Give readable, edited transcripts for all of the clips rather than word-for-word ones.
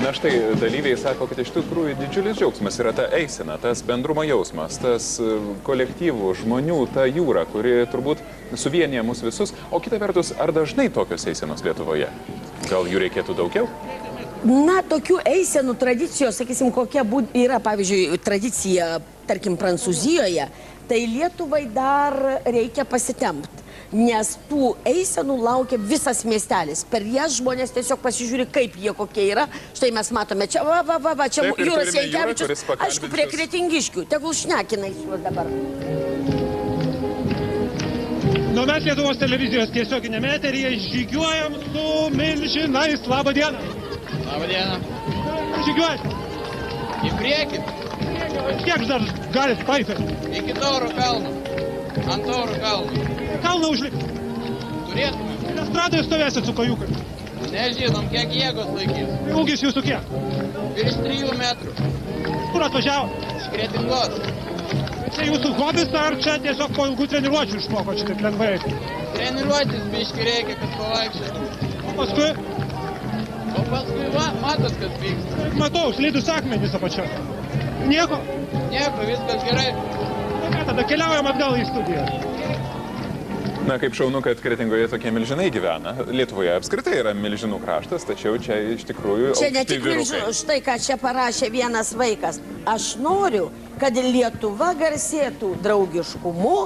Na štai, dalyviai sako, kad iš tikrųjų didžiulis džiaugsmas yra ta eisena, tas bendrumo jausmas, tas kolektyvų, žmonių, ta jūra, kuri turbūt suvienyje mus visus. O kita vertus, ar dažnai tokios eisenos Lietuvoje? Gal jų reikėtų daugiau? Na, tokių eisenų tradicijos, sakysim, kokia yra, pavyzdžiui, tradicija, tarkim, Prancūzijoje, tai Lietuvai dar reikia pasitempti. Nes tų eisenų laukia visas miestelis. Per jas žmonės tiesiog pasižiūri, kaip jie kokie yra. Štai mes matome čia, čia Jūros Jankevičius, aišku, prie Kretingiškių. Tegul šnekina iš juos dabar. Nu, mes Lietuvos televizijos tiesioginėme eteryje žygiuojam su milžinais. Labą dieną. Labą dieną. Žygiuojate? Į priekį. Kiek dar galit paeiti? Iki Tauro kalno. Ant Tauro kalno. Kalną užlipti. Turėtume. Estradoje stovėsit su kajukai. Nežinom, kiek jėgos laikys. Ūgis jūsų kiek? Virš 3 metrų. Kur atvažiavo? Iš Kretingos. Čia jūsų hobis, ar čia tiesiog po ilgų treniruočių išmoko čia taip lengvai? Treniruotis biški reikia, kad pavaikščiotum. O paskui? O paskui va, matot, kas vyksta. Matau, slidus akmenys apačioje. Nieko? Nieko, viskas gerai. Na ką, tada keliaujam atgal į studiją. Na, kaip šaunu, kad Kretingoje tokie milžinai gyvena. Lietuvoje apskritai yra milžinų kraštas, tačiau čia iš tikrųjų Čia ne aukšti tik vyrukai. milžinų, štai ką čia parašė vienas vaikas. Aš noriu, kad Lietuva garsėtų draugiškumu,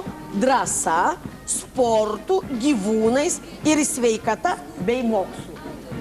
drąsa, sportu, gyvūnais ir sveikata bei mokslu.